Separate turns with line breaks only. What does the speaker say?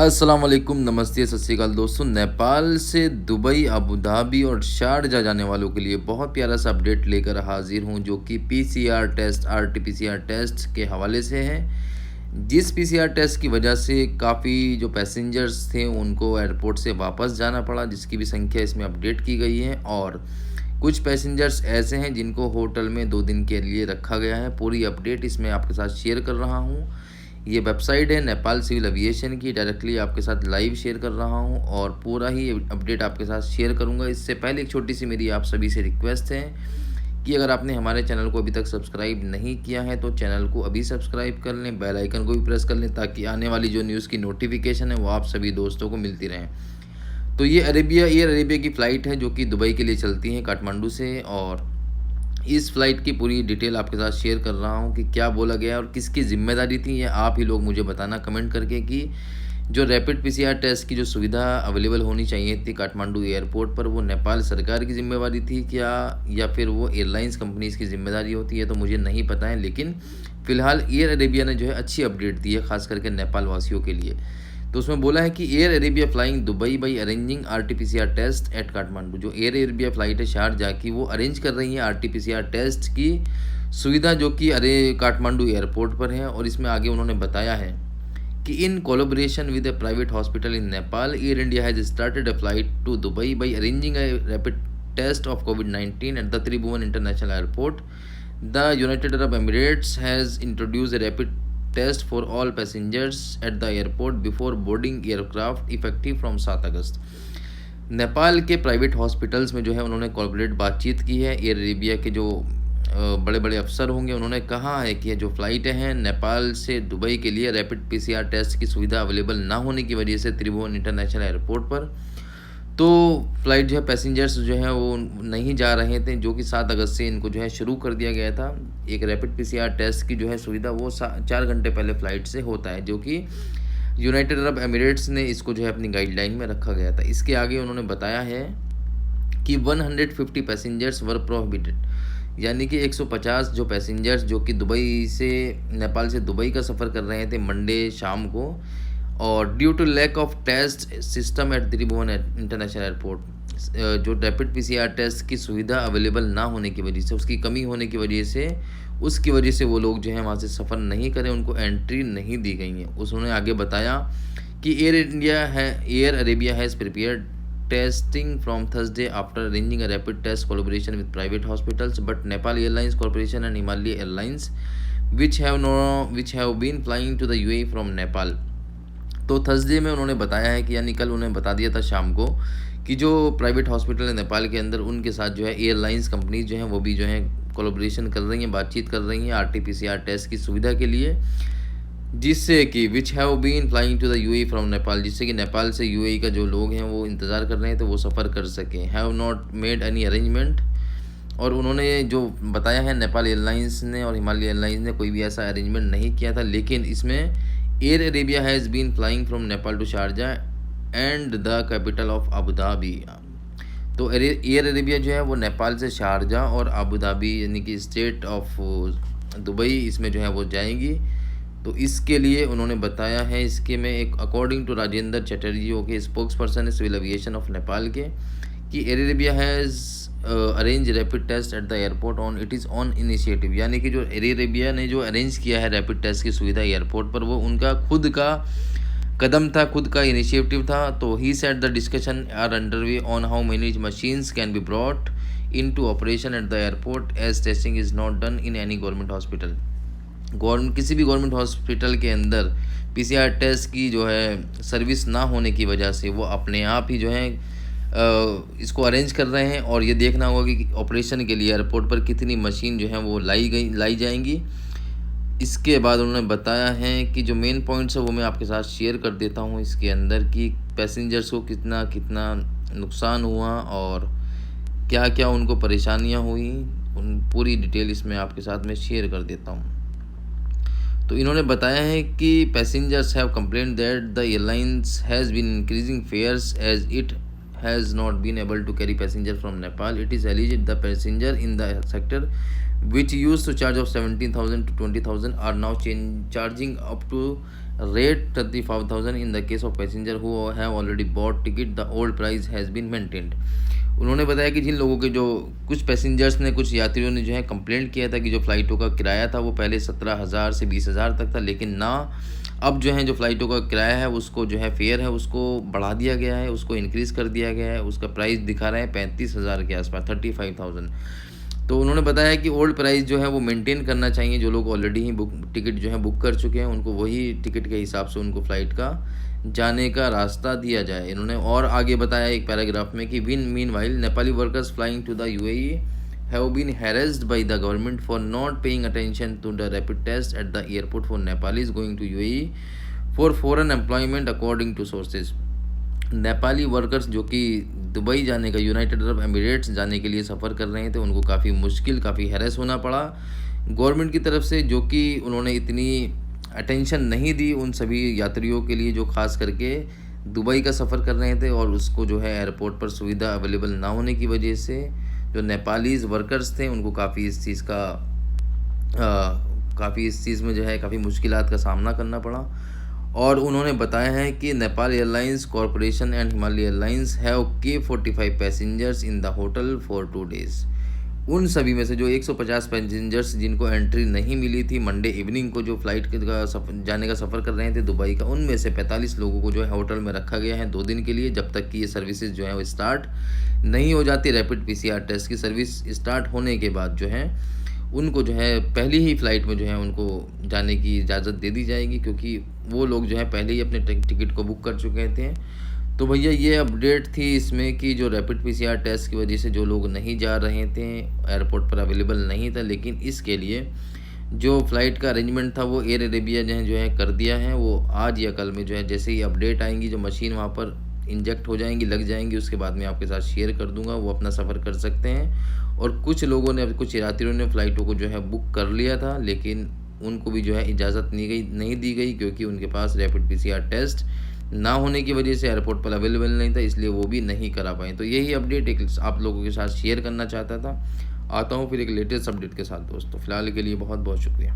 अस्सलाम वालेकुम, नमस्ते, सत श्री अकाल दोस्तों। नेपाल से दुबई, अबू धाबी और शारजा जाने वालों के लिए बहुत प्यारा सा अपडेट लेकर हाजिर हूँ, जो कि पीसीआर टेस्ट, आरटी-पीसीआर टेस्ट के हवाले से है। जिस पीसीआर टेस्ट की वजह से काफ़ी जो पैसेंजर्स थे उनको एयरपोर्ट से वापस जाना पड़ा, जिसकी भी संख्या इसमें अपडेट की गई है। और कुछ पैसेंजर्स ऐसे हैं जिनको होटल में 2 दिन के लिए रखा गया है। पूरी अपडेट इसमें आपके साथ शेयर कर रहा हूँ। ये वेबसाइट है नेपाल सिविल एविएशन की, डायरेक्टली आपके साथ लाइव शेयर कर रहा हूँ और पूरा ही अपडेट आपके साथ शेयर करूँगा। इससे पहले एक छोटी सी मेरी आप सभी से रिक्वेस्ट है कि अगर आपने हमारे चैनल को अभी तक सब्सक्राइब नहीं किया है तो चैनल को अभी सब्सक्राइब कर लें, बेल आइकन को भी प्रेस कर लें, ताकि आने वाली जो न्यूज़ की नोटिफिकेशन है वो आप सभी दोस्तों को मिलती रहें। तो ये एयर अरेबिया की फ़्लाइट है जो कि दुबई के लिए चलती है काठमांडू से। और इस फ्लाइट की पूरी डिटेल आपके साथ शेयर कर रहा हूँ कि क्या बोला गया और किसकी ज़िम्मेदारी थी। ये आप ही लोग मुझे बताना कमेंट करके कि जो रैपिड पीसीआर टेस्ट की जो सुविधा अवेलेबल होनी चाहिए थी काठमांडू एयरपोर्ट पर, वो नेपाल सरकार की ज़िम्मेवारी थी क्या, या फिर वो एयरलाइंस कंपनीज़ की ज़िम्मेदारी होती है, तो मुझे नहीं पता है। लेकिन फ़िलहाल एयर अरेबिया ने जो है अच्छी अपडेट दी है, ख़ास करके नेपाल वासियों के लिए। तो उसमें बोला है कि Air Arabia flying Dubai by arranging RTPCR test at Kathmandu. जो एयर अरेबिया फ़्लाइट है शारजा की, वो अरेंज कर रही है आरटीपीसीआर टेस्ट की सुविधा, जो कि काठमांडू एयरपोर्ट पर है। और इसमें आगे उन्होंने बताया है कि in collaboration with a private hospital in Nepal, Air India has started a flight to Dubai by arranging a rapid test of COVID-19 at the Tribhuvan International Airport. The United Arab Emirates has introduced a rapid test for all passengers at the airport before boarding aircraft effective from 7 अगस्त। नेपाल के private hospitals में जो है उन्होंने corporate बातचीत की है। Air Arabia के जो बड़े बड़े अफसर होंगे, उन्होंने कहा है कि जो फ़्लाइटें हैं नेपाल से दुबई के लिए रैपिड पीसीआर टेस्ट की सुविधा अवेलेबल ना होने की वजह से त्रिभुवन इंटरनेशनल एयरपोर्ट पर तो फ़्लाइट जो है पैसेंजर्स जो हैं वो नहीं जा रहे थे, जो कि 7 अगस्त से इनको जो है शुरू कर दिया गया था। एक रैपिड पीसीआर टेस्ट की जो है सुविधा वो 4 घंटे पहले फ़्लाइट से होता है, जो कि यूनाइटेड अरब एमिरेट्स ने इसको जो है अपनी गाइडलाइन में रखा गया था। इसके आगे उन्होंने बताया है कि 150 पैसेंजर्स वर प्रोहिबिटेड, यानी कि 150 जो पैसेंजर्स जो कि दुबई से नेपाल से दुबई का सफ़र कर रहे थे मंडे शाम को, और due to lack of test system at Tribhuvan International Airport, जो रैपिड पीसीआर टेस्ट की सुविधा अवेलेबल ना होने की वजह से, उसकी कमी होने की वजह से, उसकी वजह से वो लोग जो हैं वहाँ से सफ़र नहीं करें, उनको एंट्री नहीं दी गई है। उसने आगे बताया कि Air Arabia has prepared testing from Thursday after arranging a rapid test collaboration with private hospitals, but Nepal Airlines Corporation and Himalaya Airlines which have been flying to the UAE from Nepal. तो थर्सडे में उन्होंने बताया है कि, यानी कल उन्होंने बता दिया था शाम को, कि जो प्राइवेट हॉस्पिटल है नेपाल के अंदर, उनके साथ जो है एयरलाइंस कंपनीज जो हैं वो भी जो है कोलैबोरेशन कर रही हैं, बातचीत कर रही हैं आरटीपीसीआर टेस्ट की सुविधा के लिए, जिससे कि which have been flying to the UAE from Nepal, जिससे कि नेपाल से यूएई का जो लोग हैं वो इंतज़ार कर रहे हैं तो वो सफ़र कर सकें। Have not made any arrangement. और उन्होंने जो बताया है नेपाल एयरलाइंस ने और हिमालय एयरलाइंस ने कोई भी ऐसा अरेंजमेंट नहीं किया था, लेकिन इसमें Air Arabia has been flying from Nepal to Sharjah and the capital of Abu Dhabi. तो एयर अरेबिया जो है वो नेपाल से शारजा और अबू धाबी, यानी कि स्टेट ऑफ दुबई, इसमें जो है वो जाएंगी। तो इसके लिए उन्होंने बताया है, इसके में एक अकॉर्डिंग टू राजेंद्र चटर्जी जो कि स्पोक्स पर्सन है सिविल एविएशन ऑफ नेपाल के, कि Air Arabia has arrange rapid test at the airport on it is on initiative, यानी कि जो एयर अरेबिया ने जो अरेंज किया है रैपिड टेस्ट की सुविधा एयरपोर्ट पर, वो उनका खुद का कदम था, खुद का इनिशिएटिव था। तो he said the discussion are under way on how many machines can be brought in to operation at the airport as testing is not done in any government hospital. किसी भी गवर्नमेंट हॉस्पिटल के अंदर PCR test की जो है service ना होने की वजह से वो अपने आप ही जो है इसको अरेंज कर रहे हैं। और ये देखना होगा कि ऑपरेशन के लिए एयरपोर्ट पर कितनी मशीन जो है वो लाई जाएंगी। इसके बाद उन्होंने बताया है कि जो मेन पॉइंट्स है वो मैं आपके साथ शेयर कर देता हूँ इसके अंदर, कि पैसेंजर्स को कितना कितना नुकसान हुआ और क्या क्या उनको परेशानियाँ हुई, उन पूरी डिटेल इसमें आपके साथ मैं शेयर कर देता हूँ। तो इन्होंने बताया है कि passengers have complaint that the airlines has been increasing fares as it has not been able to carry passenger from Nepal. It is alleged the passenger in the sector which used to charge of 17,000 to 20,000 are now charging up to rate 35,000 in the case of passenger who have already bought ticket, the old price has been maintained। उन्होंने बताया कि जिन लोगों के जो कुछ passengers ने, कुछ यात्रियों ने जो है कंप्लेंट किया था कि जो फ़्लाइटों का किराया था वो पहले 17,000 से 20,000 तक था, लेकिन ना अब जो है जो फ़्लाइटों का किराया है उसको जो है फेयर है उसको बढ़ा दिया गया है, उसको इंक्रीज़ कर दिया गया है। उसका प्राइस दिखा रहा है 35,000 के आसपास, 35,000। तो उन्होंने बताया कि ओल्ड प्राइस जो है वो मेंटेन करना चाहिए। जो लोग ऑलरेडी ही टिकट जो है बुक कर चुके हैं उनको वही टिकट के हिसाब से उनको फ़्लाइट का जाने का रास्ता दिया जाए। इन्होंने और आगे बताया एक पैराग्राफ में कि meanwhile Nepali workers flying to the UAE have been harassed by the government for not paying attention to the rapid test at the airport for Nepalis going to UAE for foreign employment according to sources। Nepali workers जो कि Dubai जाने का, United Arab Emirates जाने के लिए सफ़र कर रहे थे, उनको काफ़ी मुश्किल, काफ़ी हैरेस होना पड़ा गवर्नमेंट की तरफ से, जो कि उन्होंने इतनी अटेंशन नहीं दी उन सभी यात्रियों के लिए जो ख़ास करके दुबई का सफ़र कर रहे थे। और उसको जो है एयरपोर्ट पर सुविधा अवेलेबल ना होने की वजह से जो नेपालीज़ वर्कर्स थे उनको काफ़ी इस चीज़ में जो है काफ़ी मुश्किलात का सामना करना पड़ा। और उन्होंने बताया है कि Nepal airlines corporation and Himalaya airlines have kept 45 passengers in the hotel for 2 days। उन सभी में से जो 150 पैसेंजर्स जिनको एंट्री नहीं मिली थी मंडे इवनिंग को, जो फ्लाइट का जाने का सफ़र कर रहे थे दुबई का, उनमें से 45 लोगों को जो है होटल में रखा गया है 2 दिन के लिए, जब तक कि ये सर्विसेज जो है वो स्टार्ट नहीं हो जाती। रैपिड पीसीआर टेस्ट की सर्विस स्टार्ट होने के बाद जो है उनको जो है पहली ही फ़्लाइट में जो है उनको जाने की इजाज़त दे दी जाएगी, क्योंकि वो लोग जो है पहले ही अपने टिकट को बुक कर चुके थे। तो भैया ये अपडेट थी इसमें कि जो रैपिड पीसीआर टेस्ट की वजह से जो लोग नहीं जा रहे थे, एयरपोर्ट पर अवेलेबल नहीं था, लेकिन इसके लिए जो फ़्लाइट का अरेंजमेंट था वो एयर अरेबिया जो है कर दिया है। वो आज या कल में जो है जैसे ही अपडेट आएंगी, जो मशीन वहाँ पर इंजेक्ट हो जाएंगी, लग जाएंगी, उसके बाद मैं आपके साथ शेयर कर दूंगा, वो अपना सफ़र कर सकते हैं। और कुछ लोगों ने, कुछ यात्रियों ने फ़्लाइटों को जो है बुक कर लिया था, लेकिन उनको भी जो है इजाज़त नहीं दी गई, क्योंकि उनके पास रैपिड पीसीआर टेस्ट ना होने की वजह से एयरपोर्ट पर अवेलेबल नहीं था, इसलिए वो भी नहीं करा पाए। तो यही अपडेट एक आप लोगों के साथ शेयर करना चाहता था। आता हूँ फिर एक लेटेस्ट अपडेट के साथ दोस्तों। फ़िलहाल के लिए बहुत बहुत शुक्रिया।